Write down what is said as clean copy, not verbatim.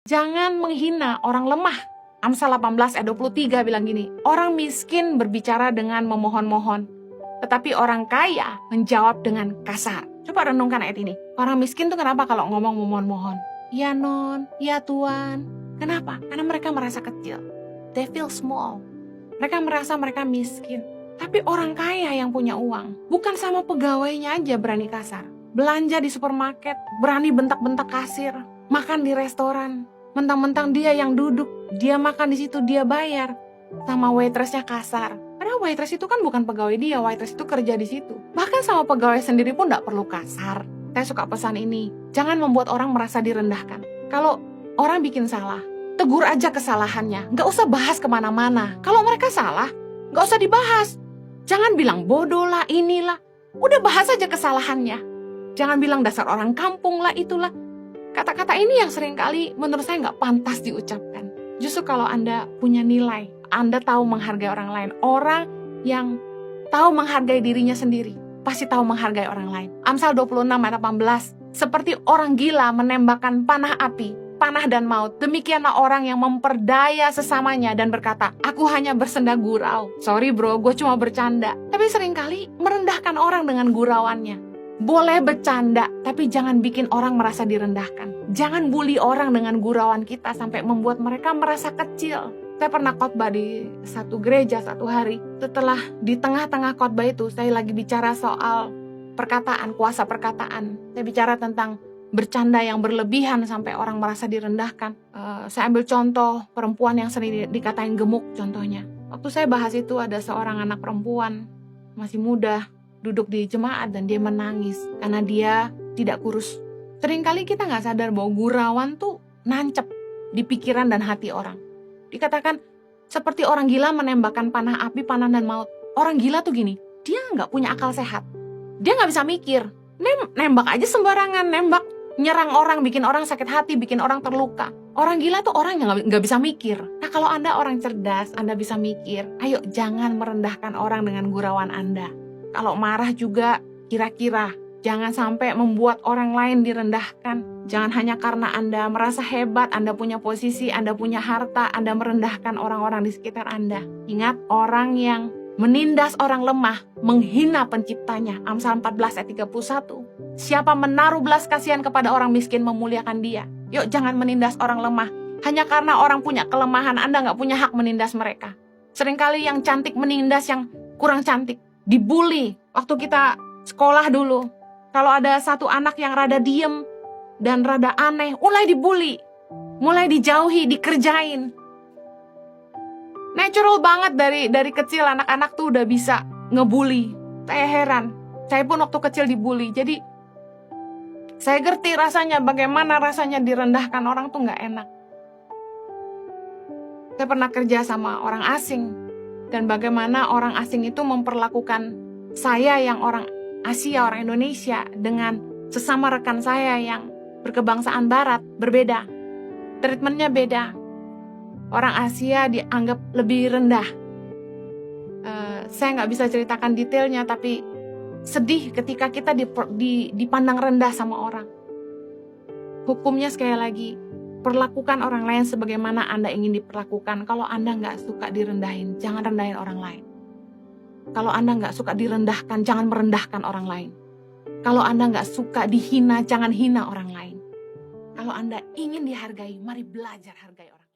Jangan menghina orang lemah. Amsal 18 ayat 23 bilang gini, orang miskin berbicara dengan memohon-mohon, tetapi orang kaya menjawab dengan kasar. Coba renungkan ayat ini. Orang miskin tuh kenapa kalau ngomong memohon-mohon? Ya non, ya tuan. Kenapa? Karena mereka merasa kecil. They feel small. Mereka merasa mereka miskin. Tapi orang kaya yang punya uang, bukan sama pegawainya aja berani kasar. Belanja di supermarket, berani bentak-bentak kasir. Makan di restoran, mentang-mentang dia yang duduk, dia makan di situ, dia bayar. Sama waitressnya kasar. Padahal waitress itu kan bukan pegawai dia, waitress itu kerja di situ. Bahkan sama pegawai sendiri pun gak perlu kasar. Saya suka pesan ini, jangan membuat orang merasa direndahkan. Kalau orang bikin salah, tegur aja kesalahannya, gak usah bahas kemana-mana. Kalau mereka salah, gak usah dibahas. Jangan bilang bodoh lah, inilah. Udah bahas aja kesalahannya. Jangan bilang dasar orang kampung lah, itulah. Kata-kata ini yang seringkali menurut saya gak pantas diucapkan. Justru kalau Anda punya nilai, Anda tahu menghargai orang lain. Orang yang tahu menghargai dirinya sendiri, pasti tahu menghargai orang lain. Amsal 26 ayat 18. Seperti orang gila menembakkan panah api, panah dan maut. Demikianlah orang yang memperdaya sesamanya dan berkata, aku hanya bersenda gurau. Sorry bro, gue cuma bercanda. Tapi seringkali merendahkan orang dengan gurauannya. Boleh bercanda, tapi jangan bikin orang merasa direndahkan. Jangan bully orang dengan gurauan kita sampai membuat mereka merasa kecil. Saya pernah khotbah di satu gereja satu hari. Setelah di tengah-tengah khotbah itu, saya lagi bicara soal perkataan, kuasa perkataan. Saya bicara tentang bercanda yang berlebihan sampai orang merasa direndahkan. Saya ambil contoh perempuan yang sering dikatain gemuk contohnya. Waktu saya bahas itu ada seorang anak perempuan masih muda duduk di jemaat dan dia menangis karena dia tidak kurus. Seringkali kita nggak sadar bahwa gurauan tuh nancep di pikiran dan hati orang. Dikatakan seperti orang gila menembakkan panah api, panah dan maut. Orang gila tuh gini, dia nggak punya akal sehat. Dia nggak bisa mikir. Nembak aja sembarangan, nembak, nyerang orang, bikin orang sakit hati, bikin orang terluka. Orang gila tuh orang yang nggak bisa mikir. Nah kalau Anda orang cerdas, Anda bisa mikir. Ayo jangan merendahkan orang dengan gurauan Anda. Kalau marah juga kira-kira. Jangan sampai membuat orang lain direndahkan. Jangan hanya karena Anda merasa hebat, Anda punya posisi, Anda punya harta, Anda merendahkan orang-orang di sekitar Anda. Ingat, orang yang menindas orang lemah, menghina penciptanya. Amsal 14 ayat 31. Siapa menaruh belas kasihan kepada orang miskin memuliakan dia. Yuk jangan menindas orang lemah. Hanya karena orang punya kelemahan, Anda gak punya hak menindas mereka. Seringkali yang cantik menindas yang kurang cantik. Dibully. Waktu kita sekolah dulu, kalau ada satu anak yang rada diem dan rada aneh, mulai dibully, mulai dijauhi, dikerjain. Natural banget dari kecil anak-anak tuh udah bisa ngebully. Saya heran, saya pun waktu kecil dibully. Jadi saya ngerti rasanya, bagaimana rasanya direndahkan orang tuh gak enak. Saya pernah kerja sama orang asing. Dan bagaimana orang asing itu memperlakukan saya yang orang Asia, orang Indonesia dengan sesama rekan saya yang berkebangsaan barat, berbeda. Treatmentnya beda. Orang Asia dianggap lebih rendah. Saya nggak bisa ceritakan detailnya, tapi sedih ketika kita dipandang rendah sama orang. Hukumnya sekali lagi, perlakukan orang lain sebagaimana Anda ingin diperlakukan. Kalau Anda nggak suka direndahin, jangan rendahin orang lain. Kalau Anda nggak suka direndahkan, jangan merendahkan orang lain. Kalau Anda nggak suka dihina, jangan hina orang lain. Kalau Anda ingin dihargai, mari belajar hargai orang lain.